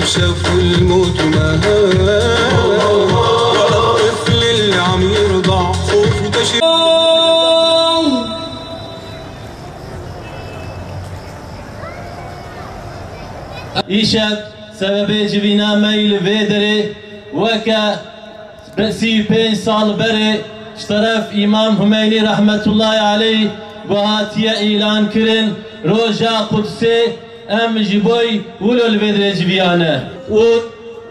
وشافوا الموت مهان ولا الطفل اللي عم يرضع خوف وتشريد. İşev sebebi civina meyli vederi veke 35 sal beri şeref İmam Hümeyni rahmetullahi aleyh bu hatiye ilan kirin roja kudsi em jiboy ulul vedre civiyane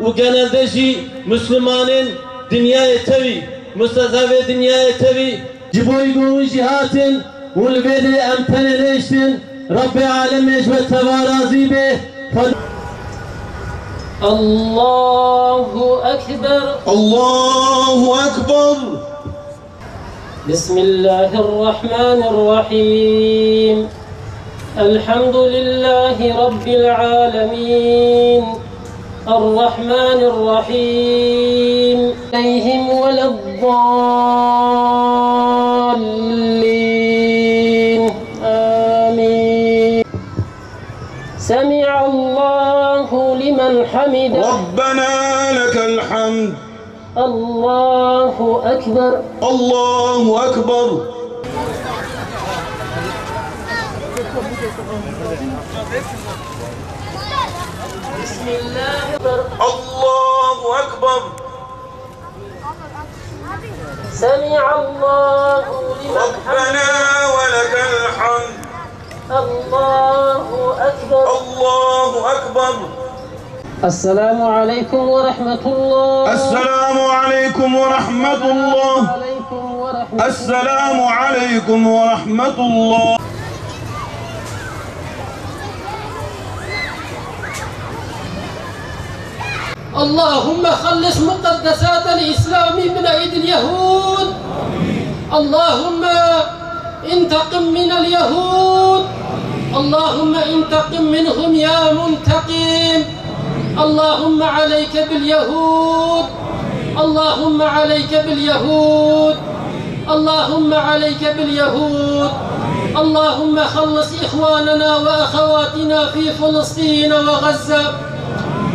u genelde ji Müslümanın dünyaya tevi müstazave dünyaya tevi jiboy govu jihatin ul vedre em teneleştin Rabbi alem ve tevarazi be. Allahu Ekber. Allahu Ekber. Bismillahirrahmanirrahim. Elhamdülillahi Rabbil alemin. Errahmanirrahim. Aleyhim veleddallin. Amin. Semi'allahu limen hamide. Rabbena lekel hamd. Allahu Ekber. Allahu Ekber. Bismillahirrahmanirrahim. Allahu Ekber. Semi'allahu limen Rabbena ve lekel hamd. Allahu Ekber. Allahu Ekber. Esselamu aleyküm ve rahmetullah. Esselamu aleyküm ve rahmetullah. Esselamu aleyküm ve rahmetullah. اللهم خلص مقدسات الإسلام من أيدي اليهود. اللهم انتقم من اليهود. اللهم انتقم منهم يا منتقم. اللهم عليك باليهود. اللهم عليك باليهود. اللهم عليك باليهود. اللهم خلص إخواننا وأخواتنا في فلسطين وغزة.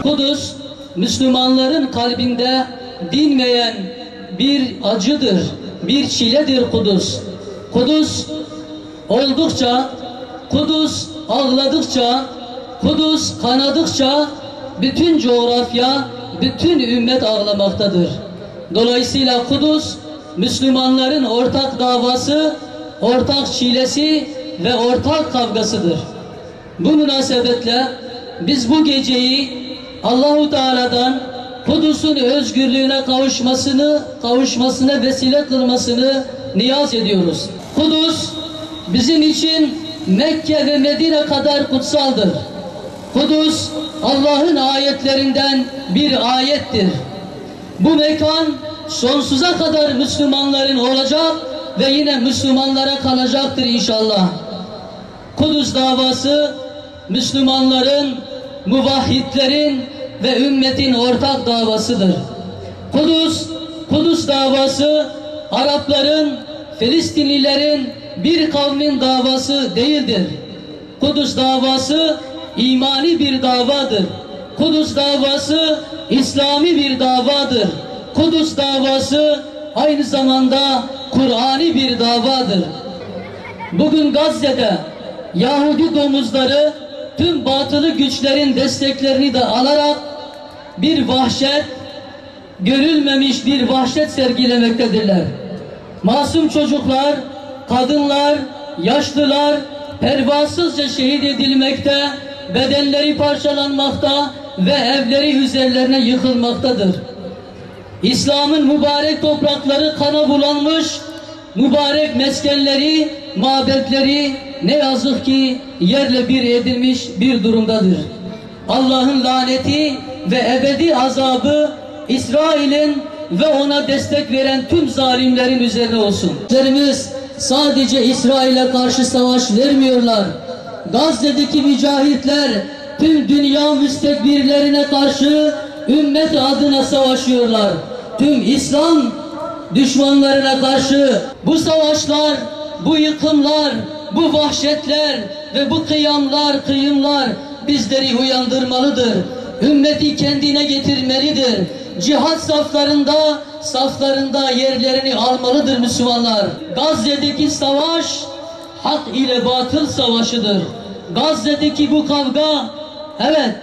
Kudüs, Müslümanların kalbinde dinmeyen bir acıdır, bir çiledir Kudüs. Kudüs oldukça, Kudüs ağladıkça, Kudüs kanadıkça bütün coğrafya, bütün ümmet ağlamaktadır. Dolayısıyla Kudüs, Müslümanların ortak davası, ortak çilesi ve ortak kavgasıdır. Bu münasebetle biz bu geceyi Allahu Teala'dan Kudüs'ün özgürlüğüne kavuşmasına vesile kılmasını niyaz ediyoruz. Kudüs bizim için Mekke ve Medine kadar kutsaldır. Kudüs Allah'ın ayetlerinden bir ayettir. Bu mekan sonsuza kadar Müslümanların olacak ve yine Müslümanlara kalacaktır inşallah. Kudüs davası Müslümanların, muvahhidlerin ve ümmetin ortak davasıdır. Kudüs davası Arapların, Filistinlilerin, bir kavmin davası değildir. Kudüs davası imani bir davadır. Kudüs davası İslami bir davadır. Kudüs davası aynı zamanda Kur'ani bir davadır. Bugün Gazze'de Yahudi domuzları tüm batılı güçlerin desteklerini de alarak bir vahşet, görülmemiş bir vahşet sergilemektedirler. Masum çocuklar, kadınlar, yaşlılar pervasızca şehit edilmekte, bedenleri parçalanmakta ve evleri üzerlerine yıkılmaktadır. İslam'ın mübarek toprakları kana bulanmış, mübarek meskenleri, mabetleri ne yazık ki yerle bir edilmiş bir durumdadır. Allah'ın laneti ve ebedi azabı İsrail'in ve ona destek veren tüm zalimlerin üzerine olsun. Bizlerimiz sadece İsrail'e karşı savaş vermiyorlar. Gazze'deki mücahitler tüm dünya müstekbirlerine karşı ümmet adına savaşıyorlar. Tüm İslam düşmanlarına karşı bu savaşlar, bu yıkımlar, bu vahşetler ve bu kıyımlar bizleri uyandırmalıdır. ümmeti kendine getirmelidir. Cihat saflarında yerlerini almalıdır Müslümanlar. Gazze'deki savaş hak ile batıl savaşıdır. Gazze'deki bu kavga, evet,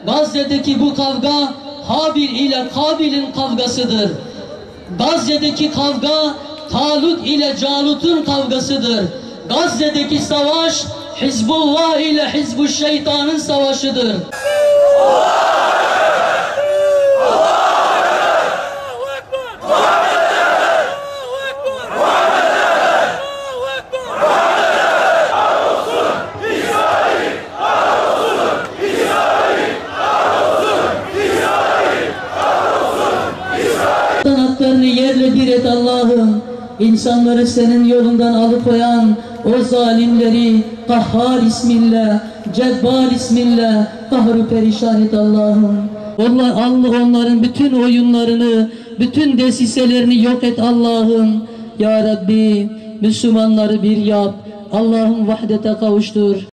Gazze'deki bu kavga Habil ile Kabil'in kavgasıdır. Gazze'deki kavga Talut ile Calut'un kavgasıdır. Gazze'deki savaş Hizbullah ile Hizbuşşeytan'ın savaşıdır. Haklarını yerle bir et Allah'ım. İnsanları senin yolundan alıkoyan o zalimleri Kahhar isminle, Cebbar isminle kahru perişan et Allah'ım. Allah onların bütün oyunlarını, bütün desiselerini yok et Allah'ım. Ya Rabbi, Müslümanları bir yap. Allah'ım vahdete kavuştur.